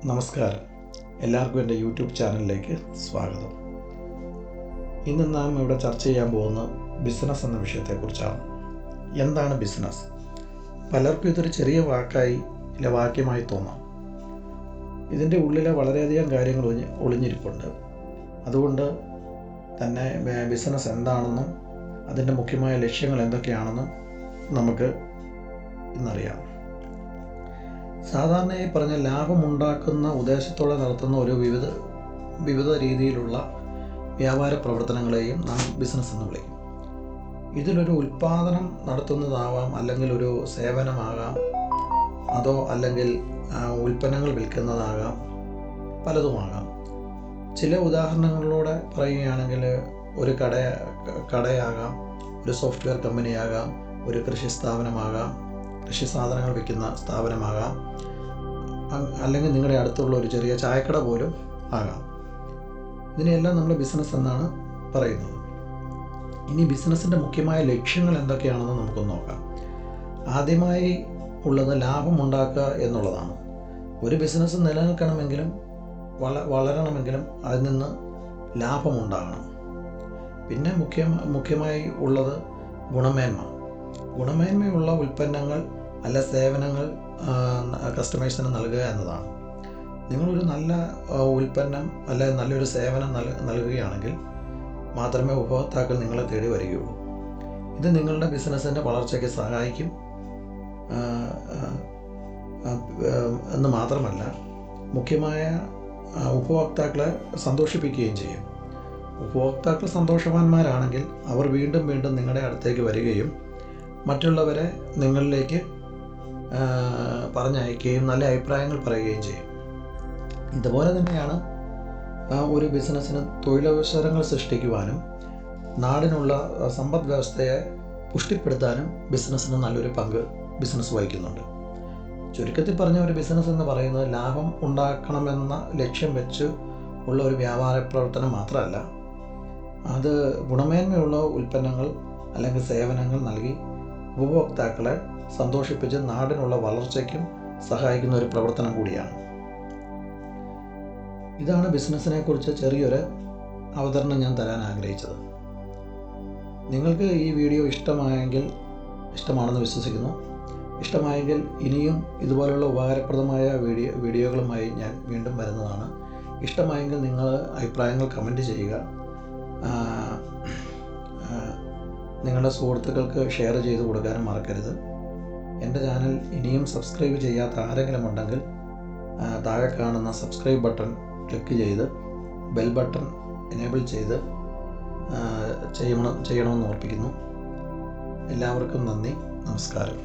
നമസ്കാരം. എല്ലാവർക്കും എൻ്റെ യൂട്യൂബ് ചാനലിലേക്ക് സ്വാഗതം. ഇന്ന് നാം ഇവിടെ ചർച്ച ചെയ്യാൻ പോകുന്ന ബിസിനസ് എന്ന വിഷയത്തെക്കുറിച്ചാണ്. എന്താണ് ബിസിനസ്? പലർക്കും ഇതൊരു ചെറിയ വാക്യമായി തോന്നാം. ഇതിൻ്റെ ഉള്ളിലെ വളരെയധികം കാര്യങ്ങൾ ഒളിഞ്ഞിരിപ്പുണ്ട്. അതുകൊണ്ട് തന്നെ ബിസിനസ് എന്താണെന്നും അതിൻ്റെ മുഖ്യമായ ലക്ഷ്യങ്ങൾ എന്തൊക്കെയാണെന്നും നമുക്ക് ഇന്നറിയാം. സാധാരണയായി പറഞ്ഞ ലാഭമുണ്ടാക്കുന്ന ഉദ്ദേശത്തോടെ നടത്തുന്ന ഒരു വിവിധ രീതിയിലുള്ള വ്യാപാര പ്രവർത്തനങ്ങളെയും നാം ബിസിനസ് എന്ന് വിളിക്കും. ഇതിലൊരു ഉൽപ്പാദനം നടത്തുന്നതാവാം, അല്ലെങ്കിൽ ഒരു സേവനമാകാം, അല്ലെങ്കിൽ ഉൽപ്പന്നങ്ങൾ വിൽക്കുന്നതാകാം, പലതുമാകാം. ചില ഉദാഹരണങ്ങളിലൂടെ പറയുകയാണെങ്കിൽ ഒരു കടയാകാം, ഒരു സോഫ്റ്റ്വെയർ കമ്പനിയാകാം, ഒരു കൃഷി സ്ഥാപനമാകാം, കൃഷി സാധനങ്ങൾ വിൽക്കുന്ന സ്ഥാപനമാകാം, അല്ലെങ്കിൽ നിങ്ങളുടെ അടുത്തുള്ള ഒരു ചെറിയ ചായക്കട പോലും ആകാം. ഇതിനെല്ലാം നമ്മൾ ബിസിനസ് എന്നാണ് പറയുന്നത്. ഇനി ബിസിനസ്സിൻ്റെ മുഖ്യമായ ലക്ഷ്യങ്ങൾ എന്തൊക്കെയാണെന്ന് നമുക്കൊന്ന് നോക്കാം. ആദ്യമായി ഉള്ളത് ലാഭമുണ്ടാക്കുക എന്നുള്ളതാണ്. ഒരു ബിസിനസ് നിലനിൽക്കണമെങ്കിലും വളരണമെങ്കിലും അതിൽ നിന്ന് ലാഭമുണ്ടാകണം. പിന്നെ മുഖ്യമായി ഉള്ളത് ഗുണമേന്മയുള്ള ഉൽപ്പന്നങ്ങൾ സേവനങ്ങൾ കസ്റ്റമേഴ്സിന് നൽകുക എന്നതാണ്. നിങ്ങളൊരു നല്ല ഉൽപ്പന്നം നല്ലൊരു സേവനം നൽകുകയാണെങ്കിൽ മാത്രമേ ഉപഭോക്താക്കൾ നിങ്ങളെ തേടി വരികയുള്ളൂ. ഇത് നിങ്ങളുടെ ബിസിനസ്സിൻ്റെ വളർച്ചയ്ക്ക് സഹായിക്കും എന്ന് മാത്രമല്ല, മുഖ്യമായ ഉപഭോക്താക്കളെ സന്തോഷിപ്പിക്കുകയും ചെയ്യും. ഉപഭോക്താക്കൾ സന്തോഷവാന്മാരാണെങ്കിൽ അവർ വീണ്ടും വീണ്ടും നിങ്ങളുടെ അടുത്തേക്ക് വരികയും മറ്റുള്ളവരെ നിങ്ങളിലേക്ക് പറഞ്ഞയക്കുകയും നല്ല അഭിപ്രായങ്ങൾ പറയുകയും ചെയ്യും. ഇതുപോലെ തന്നെയാണ് ഒരു ബിസിനസ്സിന് തൊഴിലവസരങ്ങൾ സൃഷ്ടിക്കുവാനും നാടിനുള്ള സമ്പദ് വ്യവസ്ഥയെ പുഷ്ടിപ്പെടുത്താനും ബിസിനസ്സിന് നല്ലൊരു പങ്ക് ബിസിനസ് വഹിക്കുന്നുണ്ട്. ചുരുക്കത്തിൽ പറഞ്ഞ ഒരു ബിസിനസ് എന്ന് പറയുന്നത് ലാഭം ഉണ്ടാക്കണമെന്ന ലക്ഷ്യം വെച്ച് ഉള്ള ഒരു വ്യാപാര പ്രവർത്തനം മാത്രമല്ല, അത് ഗുണമേന്മയുള്ള ഉൽപ്പന്നങ്ങൾ അല്ലെങ്കിൽ സേവനങ്ങൾ നൽകി ഉപഭോക്താക്കളെ സന്തോഷിപ്പിച്ച് നാടിനുള്ള വളർച്ചയ്ക്കും സഹായിക്കുന്ന ഒരു പ്രവർത്തനം കൂടിയാണ്. ഇതാണ് ബിസിനസ്സിനെ കുറിച്ച് ചെറിയൊരു അവതരണം ഞാൻ തരാൻ ആഗ്രഹിച്ചത്. നിങ്ങൾക്ക് ഈ വീഡിയോ ഇഷ്ടമാണെന്ന് വിശ്വസിക്കുന്നു. ഇഷ്ടമായെങ്കിൽ ഇനിയും ഇതുപോലുള്ള ഉപകാരപ്രദമായ വീഡിയോകളുമായി ഞാൻ വീണ്ടും വരുന്നതാണ്. ഇഷ്ടമായെങ്കിൽ നിങ്ങൾ അഭിപ്രായങ്ങൾ കമൻറ്റ് ചെയ്യുക. നിങ്ങളുടെ സുഹൃത്തുക്കൾക്ക് ഷെയർ ചെയ്ത് കൊടുക്കാനും മറക്കരുത്. എൻ്റെ ചാനൽ ഇനിയും സബ്സ്ക്രൈബ് ചെയ്യാത്ത ആരെങ്കിലും ഉണ്ടെങ്കിൽ താഴെ കാണുന്ന സബ്സ്ക്രൈബ് ബട്ടൺ ക്ലിക്ക് ചെയ്ത് ബെൽ ബട്ടൺ എനേബിൾ ചെയ്ത് ചെയ്യണമെന്ന് ഓർപ്പിക്കുന്നു. എല്ലാവർക്കും നന്ദി. നമസ്കാരം.